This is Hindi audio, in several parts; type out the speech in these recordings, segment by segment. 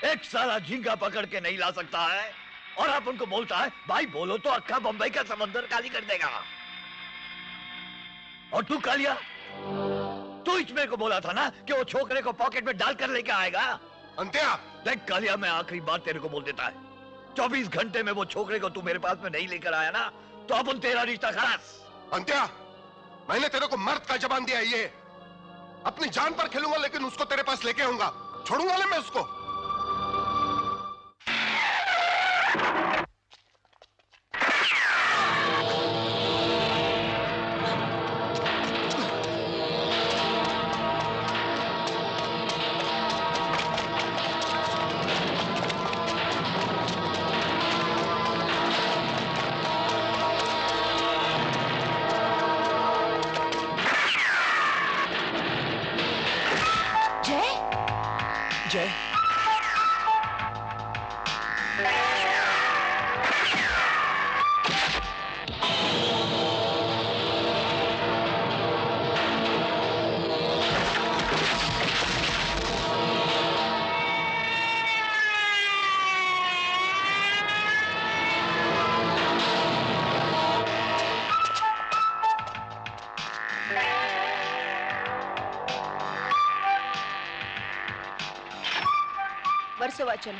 एक साला झींगा पकड़ के नहीं ला सकता है और आप उनको बोलता है भाई बोलो तो अक्का बंबई का समंदर काली कर देगा। और तू कालिया, तू इसमें को बोला था ना कि वो छोकरे को पॉकेट में डाल कर लेके आएगा। अंत्या, देख कालिया, मैं आखिरी बार तेरे को बोल देता है, 24 घंटे में वो छोकरे को तू मेरे पास में नहीं लेकर आया ना तो अपन तेरा रिश्ता खलास। अंत्या, मैंने तेरे को मर्द का जबान दिया है। ये अपनी जान पर खेलूंगा लेकिन उसको तेरे पास लेके आऊंगा, छोड़ूंगा ना मैं उसको। जय, वर्सोवा चलो।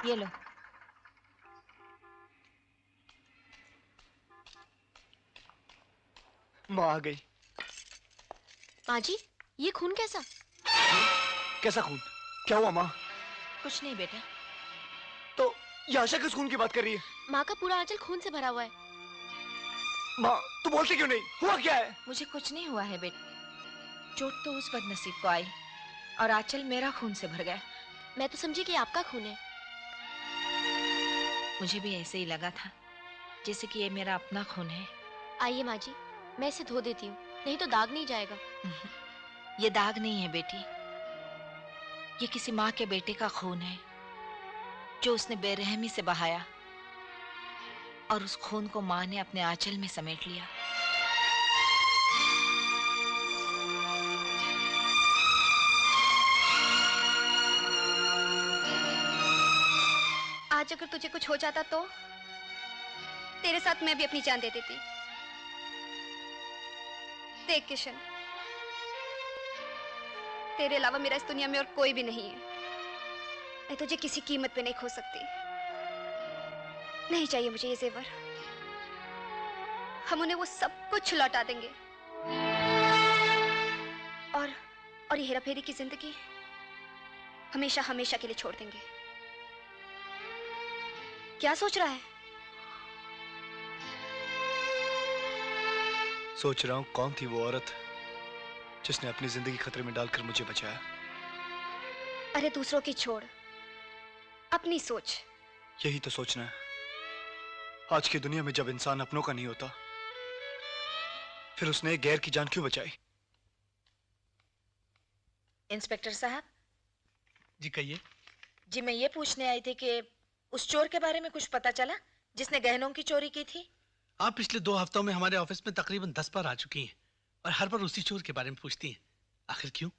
ये लो। माँ आ गई। माँ जी, ये खून कैसा? कैसा खून? क्या हुआ माँ? कुछ नहीं बेटा। तो ये आशा किस खून की बात कर रही है? माँ का पूरा आंचल खून से भरा हुआ है। माँ, तू बोलती क्यों नहीं? हुआ क्या है? मुझे कुछ नहीं हुआ है बेटा। चोट तो उस बदनसीब को आई और आंचल मेरा खून से भर गया। मैं तो समझी कि आपका खून है। मुझे भी ऐसे ही लगा था, जैसे कि ये मेरा अपना खून है। आइए माँ जी, मैं इसे धो देती हूँ, नहीं तो दाग नहीं जाएगा। ये दाग नहीं है बेटी, ये किसी माँ के बेटे का खून है जो उसने बेरहमी से बहाया और उस खून को माँ ने अपने आंचल में समेट लिया। आज अगर तुझे कुछ हो जाता तो तेरे साथ मैं भी अपनी जान दे देती। देख किशन, तेरे अलावा मेरा इस दुनिया में और कोई भी नहीं है। मैं तुझे किसी कीमत पे नहीं खो सकती। नहीं चाहिए मुझे ये जेवर। हम उन्हें वो सब कुछ लौटा देंगे और ये हेरा फेरी की जिंदगी हमेशा हमेशा के लिए छोड़ देंगे। क्या सोच रहा है? सोच रहा हूँ कौन थी वो औरत जिसने अपनी जिंदगी खतरे में डालकर मुझे बचाया। अरे दूसरों की छोड़, अपनी सोच। यही तो सोचना है। आज की दुनिया में जब इंसान अपनों का नहीं होता, फिर उसने एक गैर की जान क्यों बचाई? इंस्पेक्टर साहब। जी कहिए। जी मैं ये पूछने आई थी कि उस चोर के बारे में कुछ पता चला जिसने गहनों की चोरी की थी? आप पिछले 2 हफ्तों में हमारे ऑफिस में तकरीबन 10 बार आ चुकी हैं और हर बार उसी चोर के बारे में पूछती हैं। आखिर क्यों?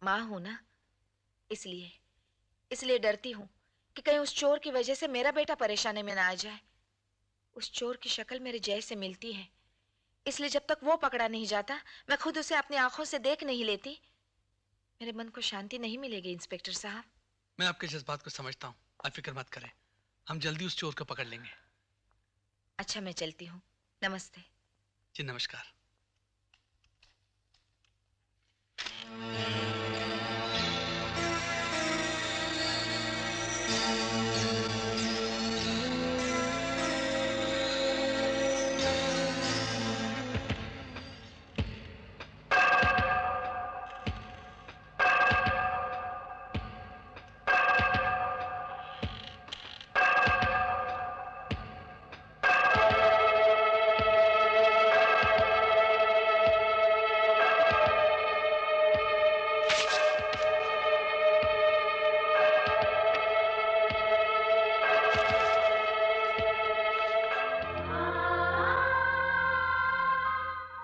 माँ हूं ना, इसलिए डरती हूँ कि कहीं उस चोर की वजह से मेरा बेटा परेशानी में ना आ जाए। उस चोर की शक्ल मेरे जय से मिलती है, इसलिए जब तक वो पकड़ा नहीं जाता मैं खुद उसे अपनी आंखों से देख नहीं लेती, मेरे मन को शांति नहीं मिलेगी। इंस्पेक्टर साहब, मैं आपके जज्बात को समझता हूँ, आप फिक्र मत करें, हम जल्दी उस चोर को पकड़ लेंगे। अच्छा मैं चलती हूँ। नमस्ते। जी नमस्कार।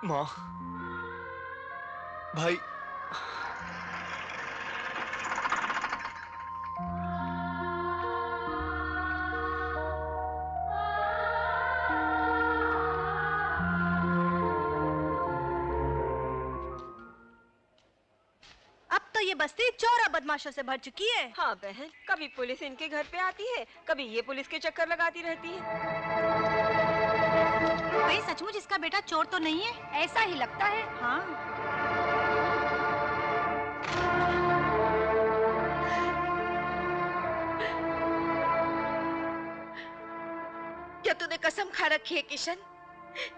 माँ, भाई, अब तो ये बस्ती चोर और बदमाशों से भर चुकी है। हाँ बहन, कभी पुलिस इनके घर पे आती है, कभी ये पुलिस के चक्कर लगाती रहती है। भाई सचमुच इसका बेटा चोर तो नहीं है? ऐसा ही लगता है। हाँ। क्या तूने कसम खा रखी है किशन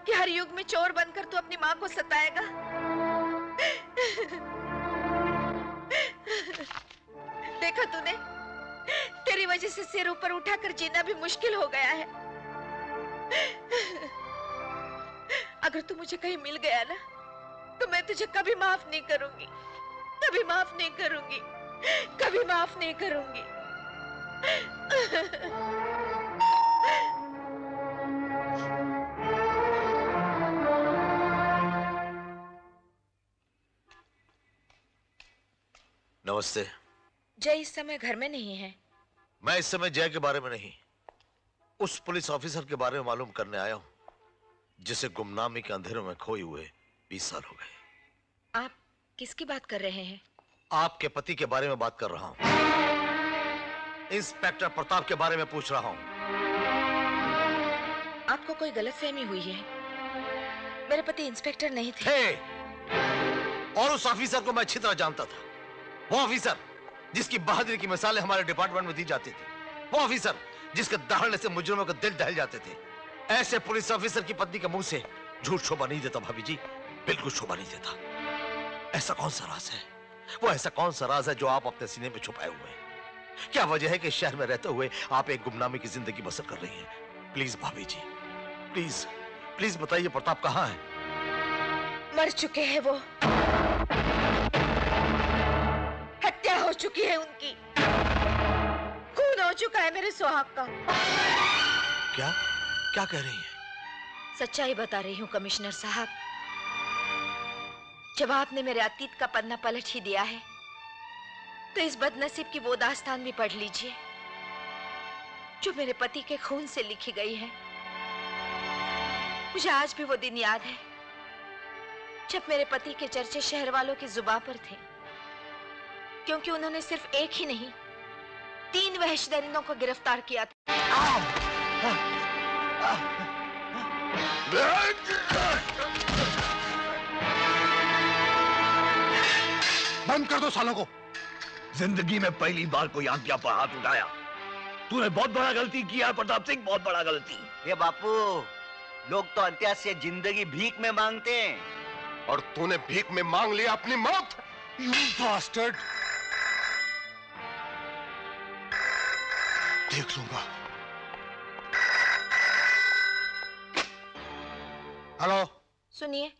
कि हर युग में चोर बनकर तू अपनी माँ को सताएगा? देखा तूने, तेरी वजह से सिर ऊपर उठाकर जीना भी मुश्किल हो गया है। अगर तू मुझे कहीं मिल गया ना, तो मैं तुझे कभी माफ नहीं करूंगी, कभी माफ नहीं करूंगी, कभी माफ नहीं करूंगी। नमस्ते। जय इस समय घर में नहीं है। मैं इस समय जय के बारे में नहीं, उस पुलिस ऑफिसर के बारे में मालूम करने आया हूं जिसे गुमनामी के अंधेरों में खोए हुए 20 साल हो गए। आप किसकी बात कर रहे हैं? आपके पति के बारे में बात कर रहा हूं। इंस्पेक्टर प्रताप के बारे में पूछ रहा हूं। आपको कोई गलतफहमी हुई है। मेरे पति इंस्पेक्टर नहीं थे। और उस ऑफिसर को मैं अच्छी तरह जानता था। वो ऑफिसर जिसकी बहादुरी की मिसालें हमारे डिपार्टमेंट में दी जाती थी, वो ऑफिसर जिसके दहाड़ने से मुजरिमों के दिल दहल जाते थे। ऐसे पुलिस ऑफिसर की पत्नी के मुंह से झूठ शोभा नहीं देता भाभी जी, बिल्कुल शोभा नहीं देता। ऐसा कौन सा राज है, वो ऐसा कौन सा राज है जो आप अपने सीने में छुपाए हुए हैं? क्या वजह है कि शहर में रहते हुए आप एक गुमनामी की जिंदगी बसर कर रही हैं? प्लीज भाभी जी, प्लीज प्लीज बताइए, प्रताप कहाँ है? मर चुके हैं वो, हत्या हो चुकी है उनकी, खून हो चुका है मेरे सुहाग का। क्या क्या कह रही हैं? सच्चाई बता रही हूँ कमिश्नर साहब। जब आपने मेरे अतीत का पन्ना पलट ही दिया है, तो इस बदनसीब की वो दास्तान भी पढ़ लीजिए जो मेरे पति के खून से लिखी गई है। मुझे आज भी वो दिन याद है जब मेरे पति के चर्चे शहर वालों की जुबान पर थे, क्योंकि उन्होंने सिर्फ एक ही नहीं 3 वहशदरिंदों को गिरफ्तार किया था। बंद कर दो सालों को। जिंदगी में पहली बार कोई आज्ञा पर हाथ उठाया। तूने बहुत बड़ा गलती किया है प्रताप सिंह, बहुत बड़ा गलती। ये बापू, लोग तो अंत्या से जिंदगी भीख में मांगते हैं, और तूने भीख में मांग लिया अपनी मौत। You bastard! देख लूंगा। हेलो। सुनिए,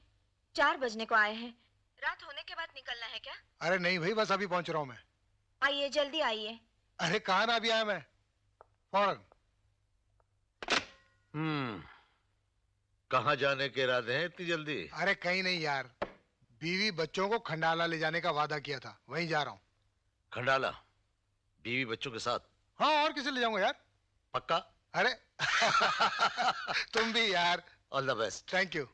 4 बजने को आए हैं। रात होने के बाद निकलना है क्या? अरे नहीं भाई, बस अभी पहुंच रहा हूं मैं। आइए, जल्दी आइए। अरे कहाँ ना, अभी आया मैं फौरन। कहाँ जाने के इरादे हैं इतनी जल्दी? अरे कहीं नहीं यार, बीवी बच्चों को खंडाला ले जाने का वादा किया था, वहीं जा रहा हूँ। खंडाला? बीवी बच्चों के साथ? हाँ, और किसे ले जाऊंगा यार। पक्का? अरे तुम भी यार। All the best. Thank you.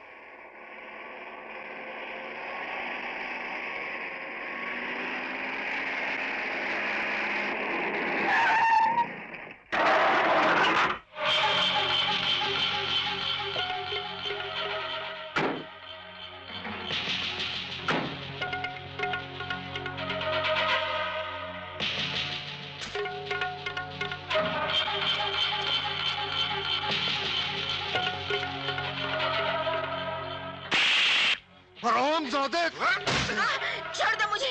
छोड़ दो मुझे।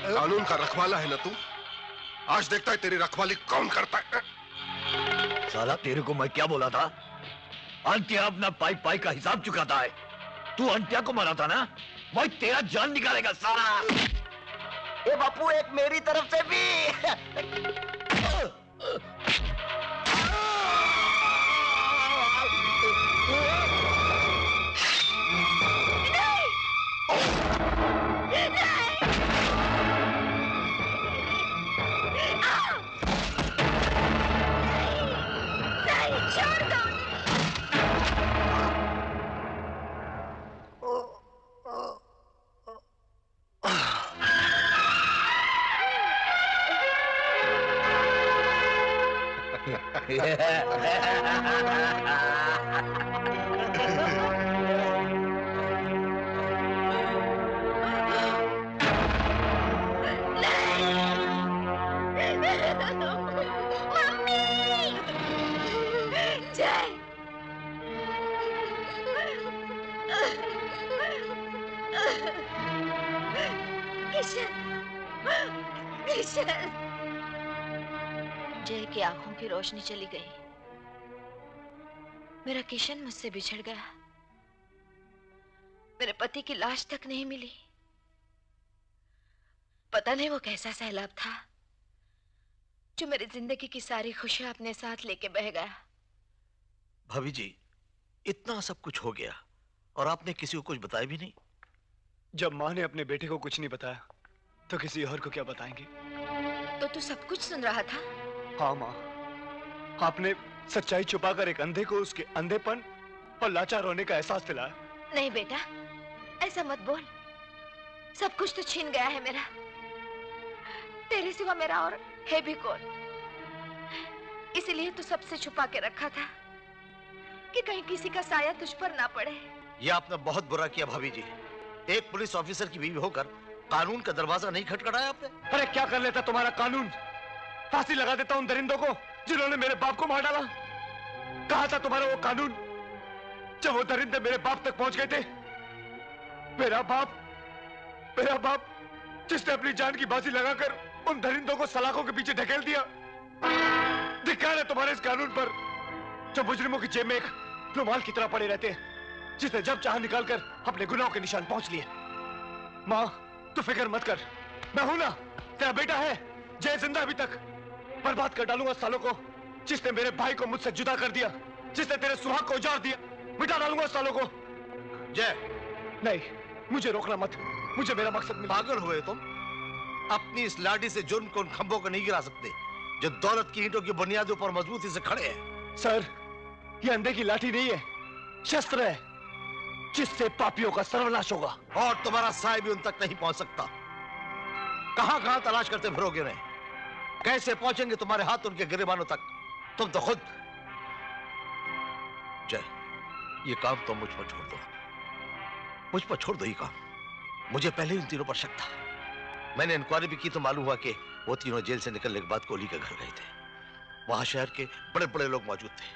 कानून का रखवाला है ना तू? आज देखता है तेरी रखवाली कौन करता है। साला तेरे को मैं क्या बोला था? अंत्या अपना पाई पाई का हिसाब चुकाता है। तू अंत्या को मारा था ना, मैं तेरा जान निकालेगा साला। ए बापू, एक मेरी तरफ से भी। जय की आंखों की रोशनी चली गई। मेरा किशन मुझसे बिछड़ गया। मेरे पति की लाश तक नहीं मिली। पता नहीं वो कैसा सैलाब था जो मेरी जिंदगी की सारी खुशियां अपने साथ लेके बह गया। भाभी जी, इतना सब कुछ हो गया और आपने किसी को कुछ बताया भी नहीं। जब माँ ने अपने बेटे को कुछ नहीं बताया तो किसी और को क्या बताएंगे? तो तू सब कुछ सुन रहा था? हाँ माँ, आपने सच्चाई छुपाकर एक अंधे को उसके अंधेपन और लाचार होने का एहसास दिलाया। नहीं बेटा, ऐसा मत बोल। सब कुछ तो छीन गया है मेरा। तेरे सिवा मेरा और है भी कौन? इसीलिए तो सबसे छुपा के रखा था कि कहीं किसी का साया तुझ पर ना पड़े। ये आपने बहुत बुरा किया भाभी जी। एक पुलिस ऑफिसर की बीवी होकर कानून का दरवाजा नहीं खटखटाया आपने। अरे क्या कर लेता तुम्हारा कानून? फांसी लगा देता उन दरिंदों को जिन्होंने मेरे बाप को मार डाला। कहा था तुम्हारा वो कानून जब वो दरिंदे मेरे बाप तक पहुंच गए थे। मेरा बाप जिसने अपनी जान की बाजी लगाकर उन दरिंदों को सलाखों के पीछे ढकेल दिया। धिक्कार है तुम्हारे इस कानून पर जो मुजरिमों की जेब में एक रुमाल की तरह पड़े रहते हैं, जिसने जब चाह निकालकर अपने गुनाहों के निशान पहुंच लिए। माँ, तू फिक्र मत कर, मैं हूं ना। तेरा बेटा है जय, जिंदा अभी तक। बर्बाद कर डालूंगा सालों को जिसने मेरे भाई को मुझसे जुदा कर दिया, जिसने तेरे सुहाग को उजाड़ दिया। मिटा डालूंगा सालों को। जय, नहीं, मुझे रोकना मत। मुझे मेरा मकसद मिला। पागल हुए तुम? अपनी इस लाठी से जुर्म को उन खंभों को नहीं गिरा सकते जो दौलत की ईंटों की बुनियादों पर मजबूती से खड़े हैं। सर, ये अंधे की लाठी नहीं है, शस्त्र है जिससे पापियों का सर्वनाश होगा। और तुम्हारा साय भी उन तक नहीं पहुंच सकता। कहां कहां तलाश करते फिरोगे उन्हें? कैसे पहुंचेंगे तुम्हारे हाथ उनके गिरेबानों तक? तुम तो खुद। जय, ये काम तुम मुझ पर छोड़ दो। मुझ पर छोड़ दो ये काम। मुझे पहले इन तीनों पर शक था। मैंने इंक्वायरी भी की तो मालूम हुआ कि वो तीनों जेल से निकलने के बाद कोहली के घर गए थे। वहां शहर के बड़े बड़े लोग मौजूद थे।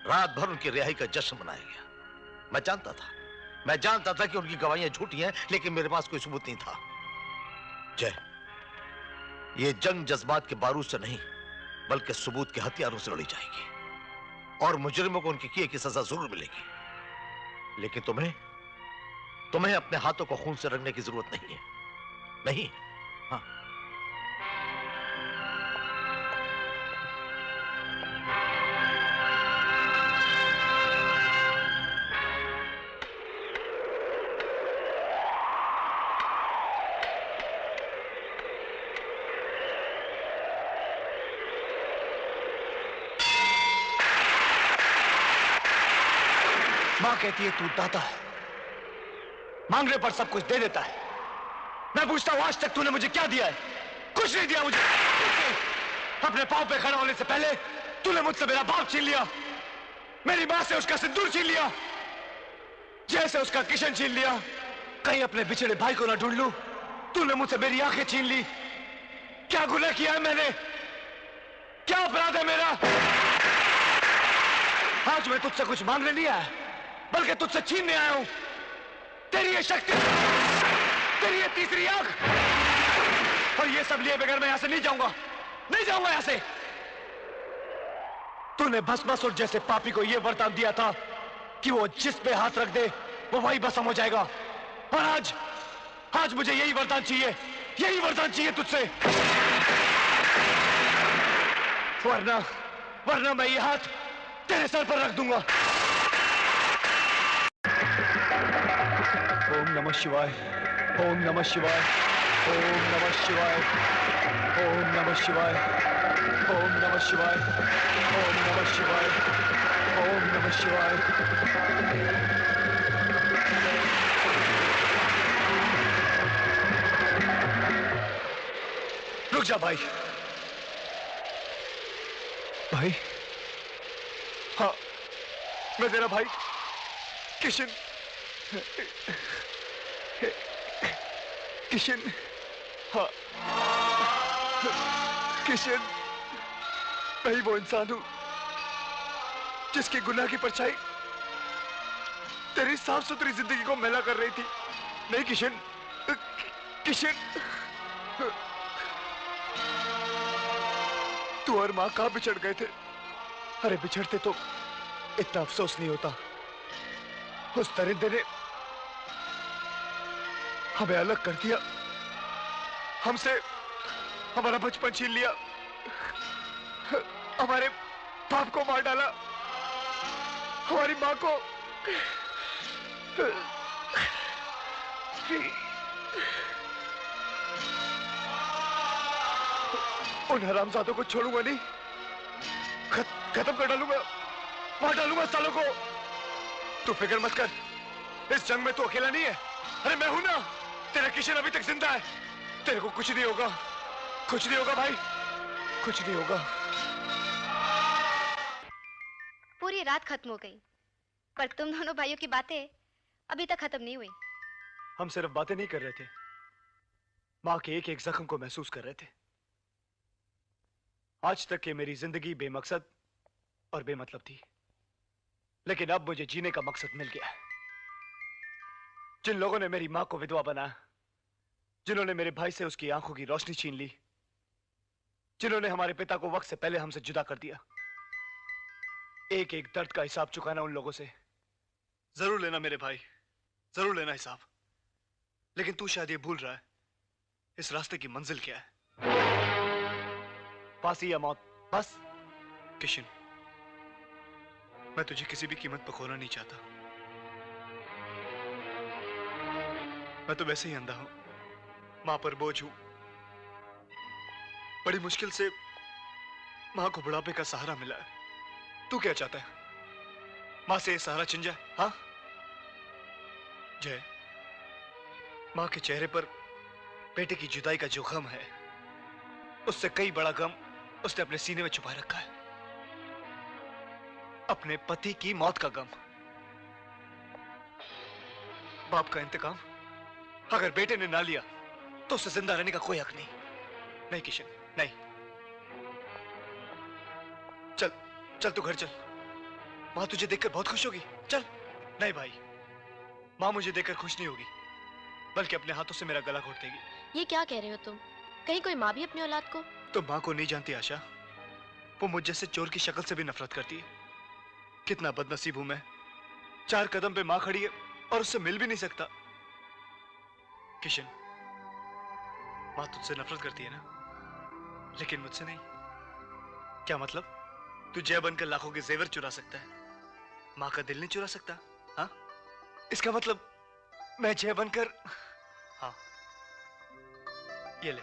रात भर उनकी रिहाई का जश्न मनाया गया। मैं जानता था कि उनकी गवाहियां झूठी हैं, लेकिन मेरे पास कोई सबूत नहीं था। जय, ये जंग जज्बात के बारूद से नहीं बल्कि सबूत के हथियारों से लड़ी जाएगी और मुजरिमों को उनके किए की सजा जरूर मिलेगी। लेकिन तुम्हें अपने हाथों को खून से रंगने की जरूरत नहीं है। नहीं। हाँ, मां कहती है तू दाता है, मांगने पर सब कुछ दे देता है। मैं पूछता हूं आज तक तूने मुझे क्या दिया है? कुछ नहीं दिया मुझे। अपने पांव पे खड़ा होने से पहले तूने मुझसे मेरा बाप छीन लिया, मेरी मां से उसका सिंदूर छीन लिया, जैसे उसका किशन छीन लिया। कहीं अपने बिछड़े भाई को ना ढूंढ लूं, तूने मुझसे मेरी आंखें छीन ली। क्या गुनाह किया है मैंने? क्या अपराध है मेरा? आज मैं तुझसे कुछ मांगने नहीं आया बल्कि तुझसे छीनने आया हूं। तेरी ये शक्ति, तेरी ये तीसरी आंख, और ये सब लिए बगैर मैं यहां से नहीं जाऊंगा यहां से। तूने भस्मासुर जैसे पापी को यह वरदान दिया था कि वो जिस पे हाथ रख दे वो वही भस्म हो जाएगा। और आज मुझे यही वरदान चाहिए तुझसे। वरना मैं ये हाथ तेरे सर पर रख दूंगा। ओम नमः शिवाय, ओम नमः शिवाय, ओम नमः शिवाय, ओम नमः शिवाय, ओम नमः शिवाय, ओम नमः शिवाय, ओम नमः शिवाय। रुक जा भाई। हाँ, मैं तेरा भाई किशन, किशन, हाँ, किशन, मैं ही वो इंसान हूं जिसकी गुनाह की परछाई तेरी साफ सुथरी जिंदगी को मैला कर रही थी। नहीं किशन, किशन, तू और मां कहां बिछड़ गए थे? अरे बिछड़ते तो इतना अफसोस नहीं होता। उस दरिंदे ने हमें अलग कर दिया, हमसे हमारा बचपन छीन लिया, हमारे बाप को मार डाला, हमारी मां को। उन हरामजादों को छोड़ूंगा नहीं, खत्म कर डालूंगा, मार डालूंगा सालों को। तू फिक्र मत कर, इस जंग में तू अकेला नहीं है। अरे मैं हूं ना, तेरा किशन अभी तक जिंदा है। तेरे को कुछ नहीं होगा, कुछ नहीं होगा भाई, कुछ नहीं होगा। पूरी रात खत्म हो गई, पर तुम दोनों भाइयों की बातें अभी तक खत्म नहीं हुई। हम सिर्फ बातें नहीं कर रहे थे, मां के एक एक जख्म को महसूस कर रहे थे। आज तक की मेरी जिंदगी बेमकसद और बेमतलब थी, लेकिन अब मुझे जीने का मकसद मिल गया है। जिन लोगों ने मेरी मां को विधवा बनाया, जिन्होंने मेरे भाई से उसकी आंखों की रोशनी छीन ली, जिन्होंने हमारे पिता को वक्त से पहले हमसे जुदा कर दिया, एक एक दर्द का हिसाब चुकाना उन लोगों से। जरूर लेना मेरे भाई, जरूर लेना हिसाब। लेकिन तू शायद ये भूल रहा है, इस रास्ते की मंजिल क्या है? फांसी या मौत, बस। किशन, मैं तुझे किसी भी कीमत पर खोना नहीं चाहता। मैं तो वैसे ही अंधा हूं, मां पर बोझ हूं। बड़ी मुश्किल से मां को बुढ़ापे का सहारा मिला है। तू क्या चाहता है, मां से ये सहारा छिन जाए? हाँ जय, मां के चेहरे पर बेटे की जुदाई का जो गम है, उससे कई बड़ा गम उसने अपने सीने में छुपा रखा है, अपने पति की मौत का गम। बाप का इंतकाम अगर बेटे ने ना लिया तो उसे जिंदा रहने का कोई हक नहीं। नहीं किशन, नहीं। चल चल, तू घर चल, मां तुझे देखकर बहुत खुश होगी। चल। नहीं भाई, मां मुझे देखकर खुश नहीं होगी, बल्कि अपने हाथों से मेरा गला घोट देगी। ये क्या कह रहे हो तुम? कहीं कोई माँ भी अपनी औलाद को? तुम मां को नहीं जानती आशा, वो मुझ जैसे चोर की शक्ल से भी नफरत करती है। कितना बदनसीब हूं मैं, 4 कदम पे मां खड़ी है और उससे मिल भी नहीं सकता। किशन, मां तुझसे नफरत करती है ना, लेकिन मुझसे नहीं। क्या मतलब? तू जय बनकर लाखों के जेवर चुरा सकता है, मां का दिल नहीं चुरा सकता? हाँ, इसका मतलब मैं जय बनकर। हाँ, ये ले,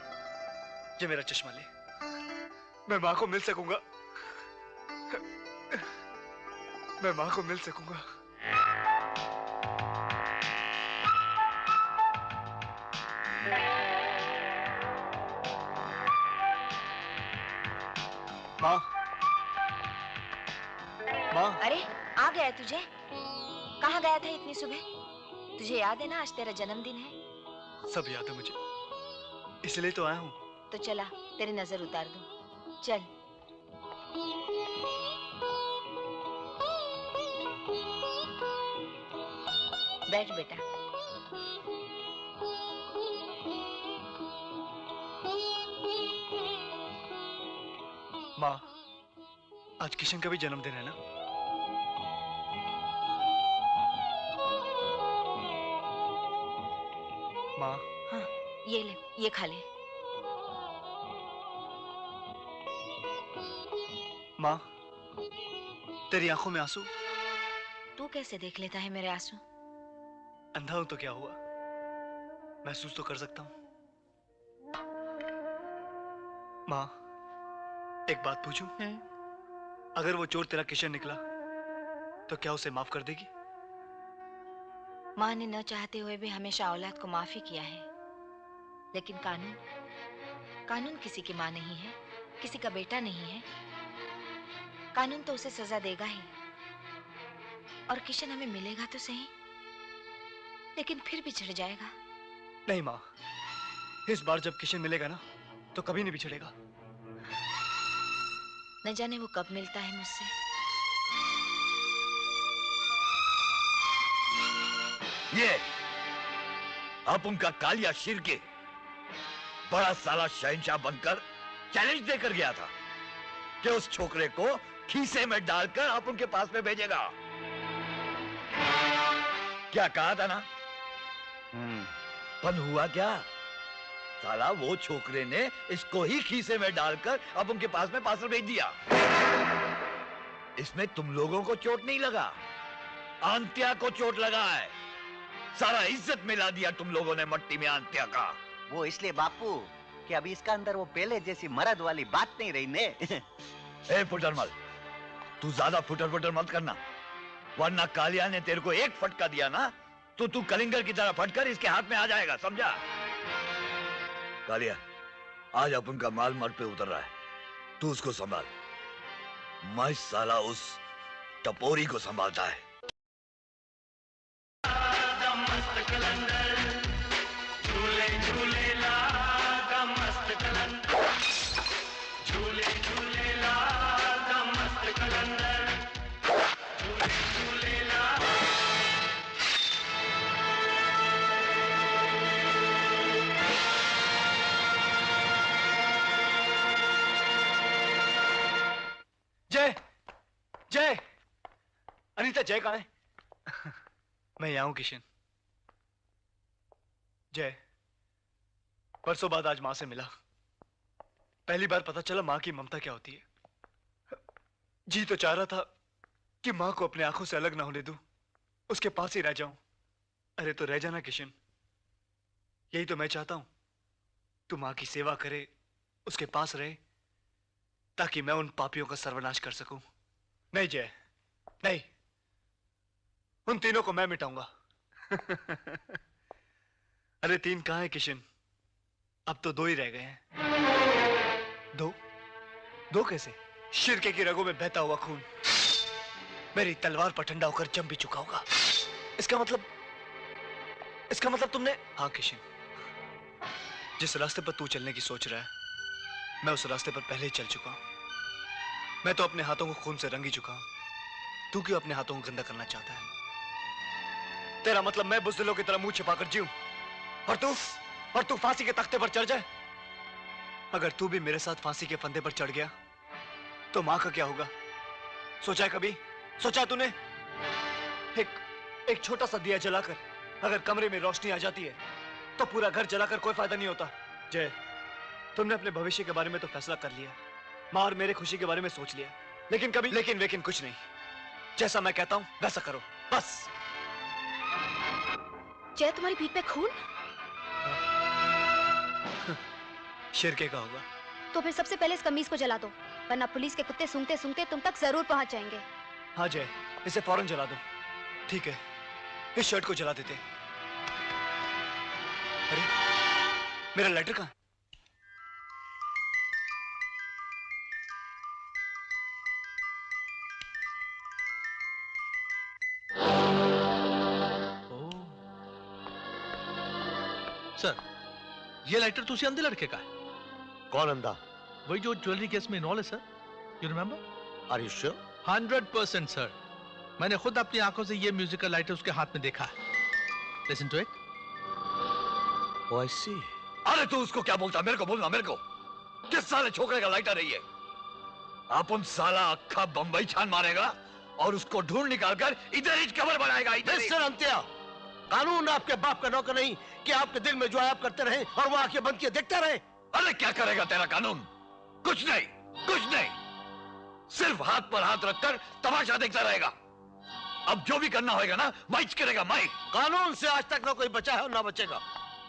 ये मेरा चश्मा ले, मैं मां को मिल सकूंगा, मैं मां को मिल सकूंगा। मां, मां। अरे आ गया तुझे? कहाँ गया था इतनी सुबह? तुझे याद है ना आज तेरा जन्मदिन है? सब याद है मुझे, इसलिए तो आया हूं। तो चला तेरी नजर उतार दूं। चल। बैठ बेटा। माँ, आज किशन का भी जन्मदिन है ना? माँ। हाँ, ये ले, ये खा ले। माँ, तेरी आंखों में आंसू? तू कैसे देख लेता है मेरे आंसू? अंधा हूं तो क्या हुआ, महसूस तो कर सकता हूं। माँ, एक बात पूछूं? अगर वो चोर तेरा किशन निकला तो क्या उसे माफ कर देगी? माँ ने न चाहते हुए भी हमेशा औलाद को माफ ही किया है, लेकिन कानून किसी की माँ नहीं है, किसी का बेटा नहीं है। कानून तो उसे सजा देगा ही, और किशन हमें मिलेगा तो सही, लेकिन फिर बिछड़ जाएगा। नहीं माँ, इस बार जब किशन मिलेगा ना तो कभी नहीं बिछड़ेगा। न जाने वो कब मिलता है मुझसे। ये आप उनका कालिया शीर के बड़ा साला शहंशाह बनकर चैलेंज देकर गया था कि उस छोकरे को खीसे में डालकर आप उनके पास में भेजेगा। क्या कहा था ना? पर हुआ क्या? साला वो छोकरे ने इसको ही खीसे में डालकर अब उनके पास में पार्सल भेज दिया। इसमें तुम लोगों को चोट नहीं लगा, आंत्या को चोट लगा है। सारा इज्जत मिला दिया तुम लोगों ने मट्टी में आंत्या का। वो इसलिए बापू कि अभी इसका अंदर वो पहले जैसी मर्द वाली बात नहीं रही ने। ए फुटरमल, तू ज्यादा फुटर फुटर मत करना, वरना कालिया ने तेरे को एक फटका दिया ना तो तू कलिंगर की तरह फटकर इसके हाथ में आ जाएगा, समझा? कालिया, आज अपन का माल मर्द पे उतर रहा है, तू उसको संभाल। मैं साला उस टपोरी को संभालता है। झूले झूले लागा मस्त कलंदर, झूले झूले लागा मस्त कलंदर, झूले झूले लागा। जय, जय, अनीता जय कहाँ है? मैं यहाँ हूं किशन। जय, परसों बाद आज माँ से मिला। पहली बार पता चला माँ की ममता क्या होती है। जी तो चाह रहा था कि माँ को अपने आंखों से अलग ना होने दूं, उसके पास ही रह जाऊं। अरे तो रह जाना किशन, यही तो मैं चाहता हूं। तू माँ की सेवा करे, उसके पास रहे, ताकि मैं उन पापियों का सर्वनाश कर सकूं। नहीं जय, नहीं, उन तीनों को मैं मिटाऊंगा। अरे तीन कहां है किशन? अब तो दो ही रह गए हैं। दो? दो कैसे? शिरके की रगों में बहता हुआ खून मेरी तलवार पर ठंडा होकर जम भी चुका होगा। इसका मतलब तुमने... हाँ किशन, जिस रास्ते पर तू चलने की सोच रहा है मैं उस रास्ते पर पहले ही चल चुका हूं। मैं तो अपने हाथों को खून से रंगी चुका हूं। तू क्यों अपने हाथों को गंदा करना चाहता है? तेरा मतलब मैं बुज़दिलों की तरह मुंह छिपाकर जीऊं और तू फांसी के तख्ते पर चढ़ जाए? अगर तू भी मेरे साथ फांसी के फंदे पर चढ़ गया तो मां का क्या होगा? सोचा है कभी? सोचा है तूने? एक छोटा सा दिया जलाकर अगर कमरे में रोशनी आ जाती है तो पूरा घर जलाकर कोई फायदा नहीं होता। जय, तुमने अपने भविष्य के बारे में तो फैसला कर लिया, मां और मेरे खुशी के बारे में सोच लिया, लेकिन कभी लेकिन कुछ नहीं। जैसा मैं कहता हूं वैसा करो, बस। जय, तुम्हारी पीठ पे खून? शिरके का होगा। तो फिर सबसे पहले इस कमीज को जला दो, वरना पुलिस के कुत्ते सूंघते सूंघते तुम तक जरूर पहुंच जाएंगे। हाँ जय, इसे फौरन जला दो। ठीक है, इस शर्ट को जला देते। अरे मेरा लेटर कहाँ? सर, ये लेटर तो उसी अंधे लड़के का है। कौन अंधा? वही जो ज्वेलरी केस में इन्वॉल्व है sir. You remember? Are you sure? 100% sir. मैंने खुद अपनी आंखों से ये म्यूजिकल लाइटर उसके हाथ में देखा है। Listen to it. Oh I see. अरे तू उसको क्या बोलता? मेरे को बोलना, मेरे को। किस साले छोकरे का लाइटर है ये? अपन साला अक्खा बंबई छान मारेगा और उसको ढूंढ निकालकर इधर ही कवर बनाएगा। मिस्टर अंत्या, कानून आपके बाप का नौकर नहीं कि आपके दिल में जो आया आप करते रहे और वो आंखें बंद किए देखते रहे। अरे क्या करेगा तेरा कानून? कुछ नहीं, कुछ नहीं, सिर्फ हाथ पर हाथ रखकर तमाशा देखता रहेगा। अब जो भी करना होगा ना माइच करेगा, माइच। कानून से आज तक ना कोई बचा है और ना बचेगा,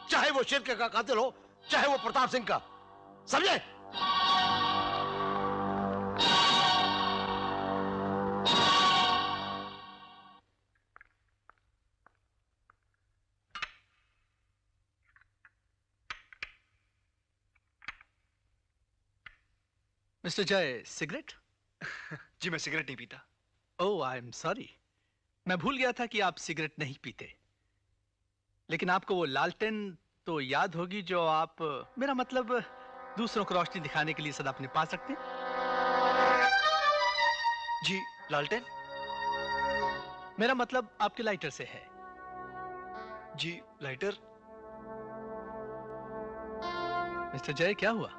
चाहे वो शिरके का कातिल हो, चाहे वो प्रताप सिंह का। समझे? मिस्टर जय, सिगरेट? जी मैं सिगरेट नहीं पीता। ओह आई एम सॉरी, मैं भूल गया था कि आप सिगरेट नहीं पीते, लेकिन आपको वो लालटेन तो याद होगी जो आप, मेरा मतलब दूसरों को रोशनी दिखाने के लिए सदा अपने पास रखते हैं। जी, लालटेन। मेरा मतलब आपके लाइटर से है। जी, लाइटर। मिस्टर जय, क्या हुआ?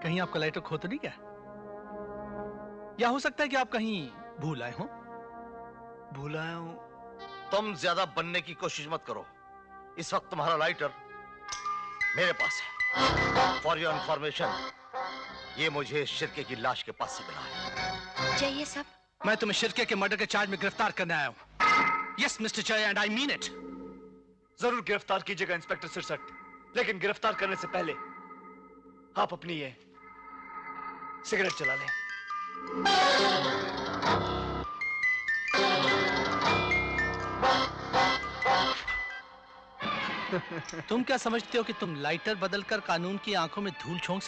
कहीं आपका लाइटर खो तो नहीं गया? या हो सकता है कि आप कहीं भूल आए हो? भूल आया हूं? तुम ज्यादा बनने की कोशिश मत करो। इस वक्त तुम्हारा लाइटर मेरे पास है। फॉर योर इंफॉर्मेशन, ये मुझे शिरके की लाश के पास से मिला है। जय, ये सब? मैं तुम्हें शिरके के मर्डर के चार्ज में गिरफ्तार करने आया हूं। यस मिस्टर जय, एंड आई मीन इट। जरूर गिरफ्तार कीजिएगा इंस्पेक्टर सिरसट, लेकिन गिरफ्तार करने से पहले आप अपनी ये सिगरेट चला लें। तुम क्या समझते हो कि तुम लाइटर बदलकर कानून की आंखों में धूल झोंक